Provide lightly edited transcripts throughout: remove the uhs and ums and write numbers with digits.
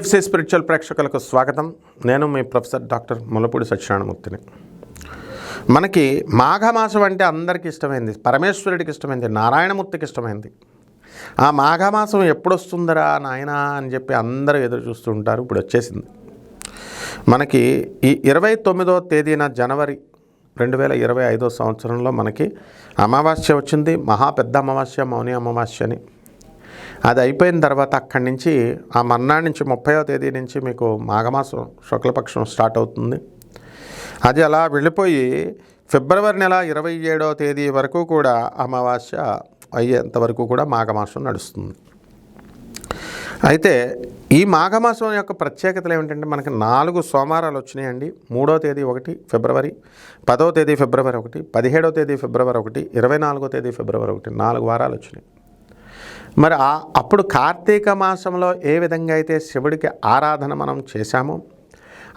UFC spiritual ప్రేక్షకులకు స్వాగతం. నేను మీ ప్రొఫెసర్ డాక్టర్ ముల్లపూడి సత్యనారాయణమూర్తిని. మనకి మాఘమాసం అంటే అందరికీ ఇష్టమైంది, పరమేశ్వరుడికి ఇష్టమైంది, నారాయణమూర్తికి ఇష్టమైంది. ఆ మాఘమాసం ఎప్పుడు వస్తుందరా నాయనా అని చెప్పి అందరూ ఎదురు చూస్తూ ఉంటారు. ఇప్పుడు వచ్చేసింది. మనకి ఈ 29వ తేదీన జనవరి 2025 సంవత్సరంలో మనకి అమావాస్య వచ్చింది. మహా పెద్ద అమావాస్య, మౌని అమావాస్య అని. అది అయిపోయిన తర్వాత అక్కడి నుంచి ఆ మర్నాడు నుంచి 30వ తేదీ నుంచి మీకు మాఘమాసం శుక్లపక్షం స్టార్ట్ అవుతుంది. అది అలా వెళ్ళిపోయి ఫిబ్రవరి నెల 27వ తేదీ వరకు కూడా అమావాస్య అయ్యేంత వరకు కూడా మాఘమాసం నడుస్తుంది. అయితే ఈ మాఘమాసం యొక్క ప్రత్యేకతలు ఏమిటంటే మనకి 4 సోమవారాలు వచ్చినాయండి. 3వ తేదీ 1 ఫిబ్రవరి, 10వ తేదీ ఫిబ్రవరి 1, 17వ తేదీ ఫిబ్రవరి 1, 24వ తేదీ ఫిబ్రవరి 1, 4 వారాలు వచ్చినాయి. మరి అప్పుడు కార్తీక మాసంలో ఏ విధంగా అయితే శివుడికి ఆరాధన మనం చేశామో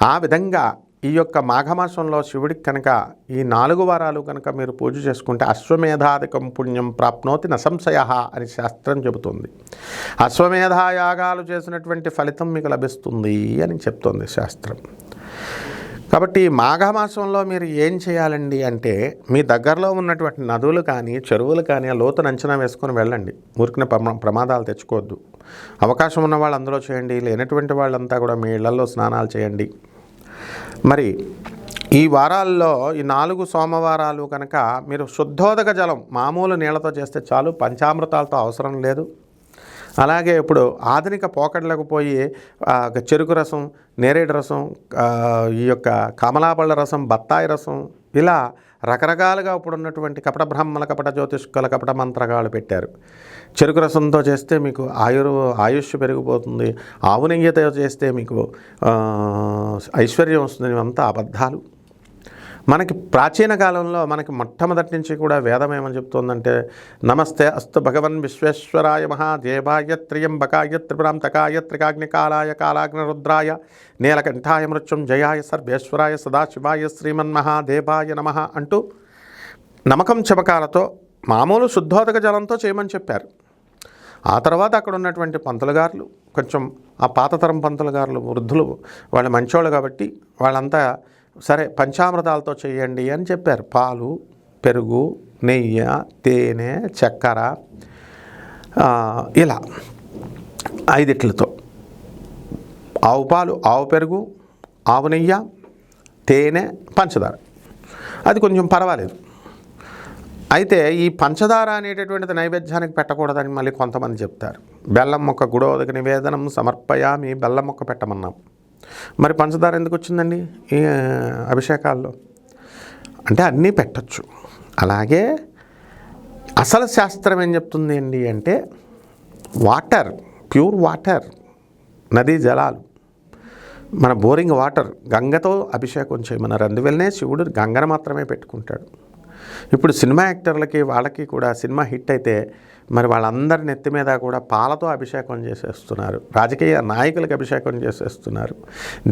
ఆ విధంగా ఈ యొక్క మాఘమాసంలో శివుడికి కనుక ఈ 4 వారాలు కనుక మీరు పూజ చేసుకుంటే అశ్వమేధాధికం పుణ్యం ప్రాప్నోతి నసంశయ అని శాస్త్రం చెబుతుంది. అశ్వమేధాయాగాలు చేసినటువంటి ఫలితం మీకు లభిస్తుంది అని చెప్తుంది శాస్త్రం. కాబట్టి మాఘమాసంలో మీరు ఏం చేయాలండి అంటే మీ దగ్గరలో ఉన్నటువంటి నదులు కానీ చెరువులు కానీ ఆ లోతును అంచనా వేసుకొని వెళ్ళండి. ఊరికిన ప్రమాదాలు తెచ్చుకోవద్దు. అవకాశం ఉన్న వాళ్ళు అందులో చేయండి, లేనటువంటి వాళ్ళంతా కూడా మీ ఇళ్లలో స్నానాలు చేయండి. మరి ఈ వారాల్లో ఈ 4 సోమవారాలు కనుక మీరు శుద్ధోదక జలం మామూలు నీళ్లతో చేస్తే చాలు, పంచామృతాలతో అవసరం లేదు. అలాగే ఇప్పుడు ఆధునిక పోకడలకు పోయి చెరుకు రసం, నేరేడు రసం, ఈ యొక్క కమలాపళ్ళ రసం, బత్తాయి రసం, ఇలా రకరకాలుగా ఇప్పుడు ఉన్నటువంటి కపట బ్రహ్మల, కపట జ్యోతిష్కుల, కపట మంత్రగాళ్ళు పెట్టారు. చెరుకు రసంతో చేస్తే మీకు ఆయుష్ పెరిగిపోతుంది, ఆవు నెయ్యితో చేస్తే మీకు ఐశ్వర్యం వస్తుంది. ఇవంతా అబద్ధాలు. మనకి ప్రాచీన కాలంలో మనకి మొట్టమొదటి నుంచి కూడా వేదం ఏమని చెప్తుందంటే నమస్తే అస్తు భగవన్ విశ్వేశ్వరాయ మహాదేవాయ త్ర్యంబకాయ త్రిపురాంతకాయ త్రికాగ్నికాలాయ కాలాగ్నిరుద్రాయ నీలకంఠాయ మృత్యుంజయాయ సర్వేశ్వరాయ సదాశివాయ శ్రీమన్మహాదేవాయ నమః అంటూ నమకం చమకాలతో మామూలు శుద్ధోదక జలంతో చేయమని చెప్పారు. ఆ తర్వాత అక్కడ ఉన్నటువంటి పంతులుగారులు, కొంచెం ఆ పాతతరం పంతులుగారులు వృద్ధులు, వాళ్ళు మంచోళ్ళు కాబట్టి వాళ్ళంతా సరే పంచామృతాలతో చేయండి అని చెప్పారు. పాలు, పెరుగు, నెయ్యి, తేనె, చక్కెర, ఇలా 5 ఆవు పాలు, ఆవు పెరుగు, ఆవు నెయ్యి, తేనె, పంచదార. అది కొంచెం పర్వాలేదు. అయితే ఈ పంచదార అనేటటువంటిది నైవేద్యానికి పెట్టకూడదని మళ్ళీ కొంతమంది చెప్తారు. బెల్లం మొక్క గుడోదక నివేదనం సమర్పయామి, బెల్లం మొక్క పెట్టమన్నాం. మరి పంచదార ఎందుకు వచ్చిందండి ఈ అభిషేకాల్లో? అంటే అన్నీ పెట్టచ్చు. అలాగే అసలు శాస్త్రం ఏం చెప్తుంది అండి అంటే వాటర్, ప్యూర్ వాటర్, నదీ జలాలు, మన బోరింగ్ వాటర్, గంగతో అభిషేకం చేయమన్నారు. అందువల్లనే శివుడు గంగను మాత్రమే పెట్టుకుంటాడు. ఇప్పుడు సినిమా యాక్టర్లకి వాళ్ళకి కూడా సినిమా హిట్ అయితే మరి వాళ్ళందరి నెత్తి మీద కూడా పాలతో అభిషేకం చేసేస్తున్నారు. రాజకీయ నాయకులకు అభిషేకం చేసేస్తున్నారు.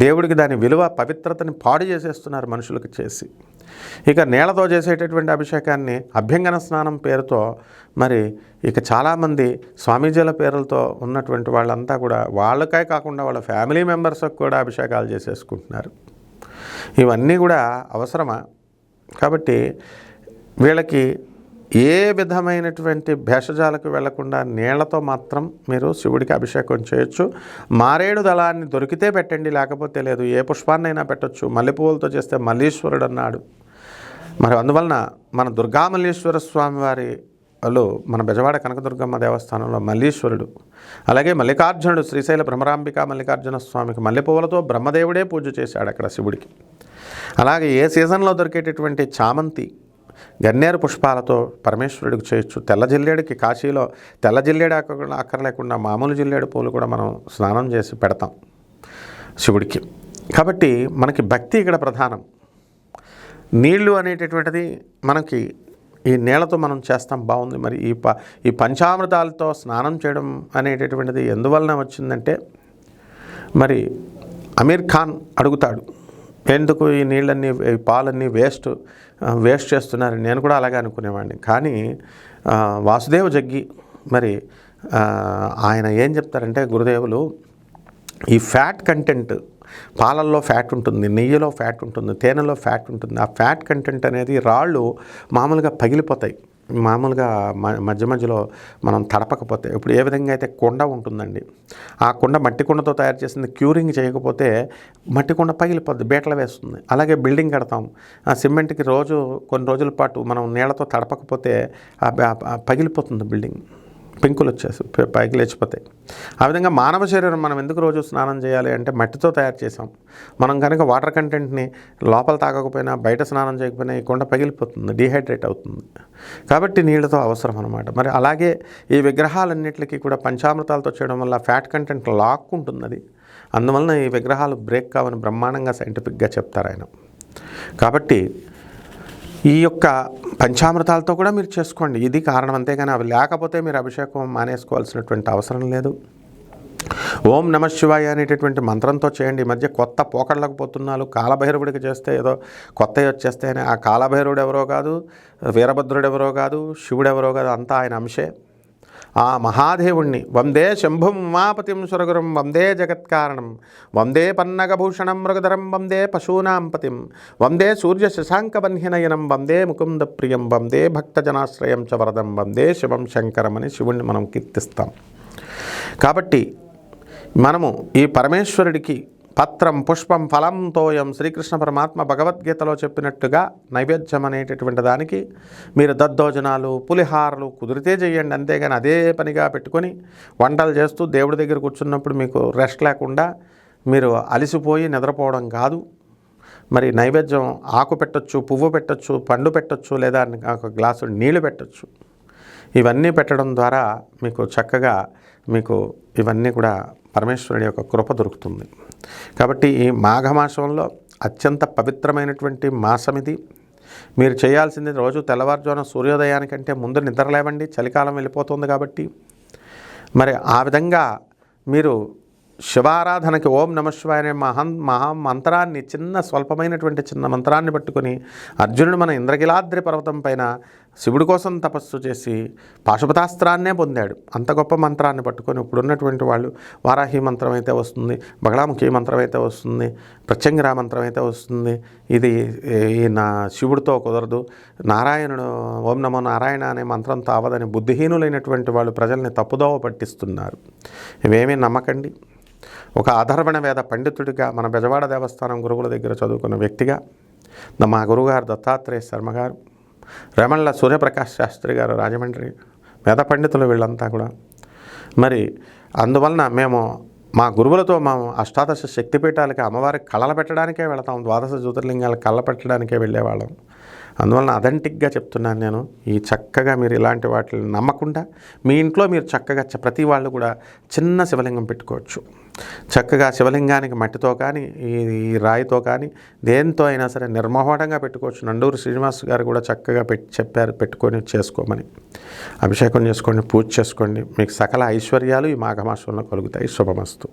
దేవుడికి దాని విలువ, పవిత్రతని పాడు చేసేస్తున్నారు మనుషులకు చేసి. ఇక నీళ్లతో చేసేటటువంటి అభిషేకాన్ని అభ్యంగన స్నానం పేరుతో మరి ఇక చాలామంది స్వామీజీల పేర్లతో ఉన్నటువంటి వాళ్ళంతా కూడా వాళ్ళకే కాకుండా వాళ్ళ ఫ్యామిలీ మెంబర్స్కి కూడా అభిషేకాలు చేసేసుకుంటున్నారు. ఇవన్నీ కూడా అవసరమా? కాబట్టి వీళ్ళకి ఏ విధమైనటువంటి భేషజాలకు వెళ్లకుండా నీళ్లతో మాత్రం మీరు శివుడికి అభిషేకం చేయొచ్చు. మారేడు దళాన్ని దొరికితే పెట్టండి, లేకపోతే లేదు. ఏ పుష్పాన్నైనా పెట్టచ్చు. మల్లెపువ్వులతో చేస్తే మల్లీశ్వరుడు అన్నాడు. మరి అందువలన మన దుర్గామల్లీశ్వర స్వామి వారిలో మన బెజవాడ కనకదుర్గమ్మ దేవస్థానంలో మల్లీశ్వరుడు, అలాగే మల్లికార్జునుడు శ్రీశైల భ్రమరాంబిక మల్లికార్జున స్వామికి మల్లెపువ్వులతో బ్రహ్మదేవుడే పూజ చేశాడు అక్కడ శివుడికి. అలాగే ఏ సీజన్లో దొరికేటటువంటి చామంతి, గన్నేరు పుష్పాలతో పరమేశ్వరుడికి చేయొచ్చు. తెల్ల జిల్లేడుకి కాశీలో తెల్ల జిల్లేడు అక్కర్లేకుండా మామూలు జిల్లేడు పూలు కూడా మనం స్నానం చేసి పెడతాం శివుడికి. కాబట్టి మనకి భక్తి ఇక్కడ ప్రధానం. నీళ్లు అనేటటువంటిది మనకి ఈ నీళ్లతో మనం చేస్తాం, బాగుంది. మరి ఈ పంచామృతాలతో స్నానం చేయడం అనేటటువంటిది ఎందువలన వచ్చిందంటే మరి అమీర్ ఖాన్ అడుగుతాడు, ఎందుకు ఈ నీళ్ళన్నీ, ఈ పాలన్నీ వేస్ట్ చేస్తున్నారు. నేను కూడా అలాగే అనుకునేవాడిని. కానీ వాసుదేవ జగ్గి మరి ఆయన ఏం చెప్తారంటే, గురుదేవులు ఈ ఫ్యాట్ కంటెంట్, పాలల్లో ఫ్యాట్ ఉంటుంది, నెయ్యిలో ఫ్యాట్ ఉంటుంది, తేనెలో ఫ్యాట్ ఉంటుంది. ఆ ఫ్యాట్ కంటెంట్ అనేది రాళ్ళు మామూలుగా పగిలిపోతాయి. మామూలుగా మధ్య మధ్యలో మనం తడపకపోతే, ఇప్పుడు ఏ విధంగా అయితే కుండ ఉంటుందండి, ఆ కుండ మట్టి కుండతో తయారు చేసింది క్యూరింగ్ చేయకపోతే మట్టి కుండ పగిలిపోద్ది, బీటలు వేస్తుంది. అలాగే బిల్డింగ్ కడతాం, ఆ సిమెంట్కి కొన్ని రోజుల పాటు మనం నీళ్ళతో తడపకపోతే పగిలిపోతుంది బిల్డింగ్, పెంకులు వచ్చేసి పైకి లేచిపోతాయి. ఆ విధంగా మానవ శరీరం మనం ఎందుకు రోజు స్నానం చేయాలి అంటే మట్టితో తయారు చేసాం. మనం కనుక వాటర్ కంటెంట్ని లోపల తాగకపోయినా, బయట స్నానం చేయకపోయినా ఈ కొండ పగిలిపోతుంది, డీహైడ్రేట్ అవుతుంది. కాబట్టి నీళ్ళతో అవసరం అనమాట. మరి అలాగే ఈ విగ్రహాలన్నింటికి కూడా పంచామృతాలతో చేయడం వల్ల ఫ్యాట్ కంటెంట్ లాక్కుంటుంది అది. అందువలన ఈ విగ్రహాలు బ్రేక్ కావని బ్రహ్మాండంగా సైంటిఫిక్గా చెప్తారు ఆయన. కాబట్టి ఈ యొక్క పంచామృతాలతో కూడా మీరు చేసుకోండి, ఇది కారణం. అంతేగాని అవి లేకపోతే మీరు అభిషేకం మానేసుకోవాల్సినటువంటి అవసరం లేదు. ఓం నమ శివాయ అనేటటువంటి మంత్రంతో చేయండి. ఈ మధ్య కొత్త పోకడలకు పోతున్నారు, కాలభైరవుడికి చేస్తే ఏదో కొత్తవి వచ్చేస్తాయని. ఆ కాలభైరవుడు ఎవరో కాదు, వీరభద్రుడు ఎవరో కాదు, శివుడు ఎవరో కాదు, అంతా ఆయన అంశే. ఆ మహాదేవుణ్ణి వందే శంభుం ఉమాపతిం సురగురం వందే జగత్కారణం వందే పన్నగభూషణం మృగధరం వందే పశూనాం పతిం వందే సూర్య శశాంకవన్యనయనం వందే ముకుంద ప్రియం వందే భక్తజనాశ్రయం చ వరదం వందే శివం శంకరం అని శివుణ్ణి మనం కీర్తిస్తాం. కాబట్టి మనము ఈ పరమేశ్వరుడికి పత్రం పుష్పం ఫలం తోయం శ్రీకృష్ణ పరమాత్మ భగవద్గీతలో చెప్పినట్టుగా నైవేద్యం అనేటటువంటి దానికి మీరు దద్దోజనాలు, పులిహారలు కుదిరితే చేయండి. అంతేగాని అదే పనిగా పెట్టుకొని వంటలు చేస్తూ దేవుడి దగ్గర కూర్చున్నప్పుడు మీకు రెస్ట్ లేకుండా మీరు అలసిపోయి నిద్రపోవడం కాదు. మరి నైవేద్యం ఆకు పెట్టచ్చు, పువ్వు పెట్టచ్చు, పండు పెట్టచ్చు, లేదా ఒక గ్లాసు నీళ్లు పెట్టచ్చు. ఇవన్నీ పెట్టడం ద్వారా మీకు చక్కగా ఇవన్నీ కూడా పరమేశ్వరుని యొక్క కృప దొరుకుతుంది. కాబట్టి ఈ మాఘమాసంలో అత్యంత పవిత్రమైనటువంటి మాసం ఇది. మీరు చేయాల్సింది రోజు తెల్లవారుజామున సూర్యోదయానికంటే ముందు నిద్రలేవండి, చలికాలం వెళ్ళిపోతుంది కాబట్టి. మరి ఆ విధంగా మీరు శివారాధనకి ఓం నమ శివాయ అనే మహామంత్రాన్ని, స్వల్పమైనటువంటి చిన్న మంత్రాన్ని పట్టుకొని అర్జునుడు మన ఇంద్రగిలాద్రి పర్వతం పైన శివుడి కోసం తపస్సు చేసి పాశుపతాస్త్రాన్నే పొందాడు. అంత గొప్ప మంత్రాన్ని పట్టుకొని ఇప్పుడున్నటువంటి వాళ్ళు వారాహి మంత్రం అయితే వస్తుంది, బగళాముఖి మంత్రం అయితే వస్తుంది, ప్రత్యంగిరా మంత్రం అయితే వస్తుంది. ఇది నా శివుడితో కుదరదు, నారాయణుడు ఓం నమో నారాయణ అనే మంత్రంతో అవదని బుద్ధిహీనులైనటువంటి వాళ్ళు ప్రజల్ని తప్పుదోవ పట్టిస్తున్నారు. ఇవేమీ నమ్మకండి. ఒక అధర్వణ వేద పండితుడిగా మన బెజవాడ దేవస్థానం గురువుల దగ్గర చదువుకున్న వ్యక్తిగా మా గురువుగారు దత్తాత్రేయ శర్మ గారు, రమణల సూర్యప్రకాష్ శాస్త్రి గారు రాజమండ్రి, వేద పండితులు వీళ్ళంతా కూడా. మరి అందువలన మేము మా గురువులతో అష్టాదశ శక్తిపీఠాలకి అమ్మవారికి కళలు పెట్టడానికే వెళతాం, ద్వాదశ జ్యోతిర్లింగాలకు కళ్ళ పెట్టడానికే వెళ్ళేవాళ్ళం. అందువలన అథెంటిక్గా చెప్తున్నాను నేను. ఈ చక్కగా మీరు ఇలాంటి వాటిని నమ్మకుండా మీ ఇంట్లో మీరు చక్కగా ప్రతి వాళ్ళు కూడా చిన్న శివలింగం పెట్టుకోవచ్చు. చక్కగా శివలింగానికి మట్టితో కానీ ఈ రాయితో కానీ దేంతో అయినా సరే నిర్మోహటంగా పెట్టుకోవచ్చు. నండూరు శ్రీనివాస్ గారు కూడా చక్కగా చెప్పారు పెట్టుకొని చేసుకోమని. అభిషేకం చేసుకోండి, పూజ చేసుకోండి, మీకు సకల ఐశ్వర్యాలు ఈ మాఘమాసంలో కలుగుతాయి. శుభమస్తు.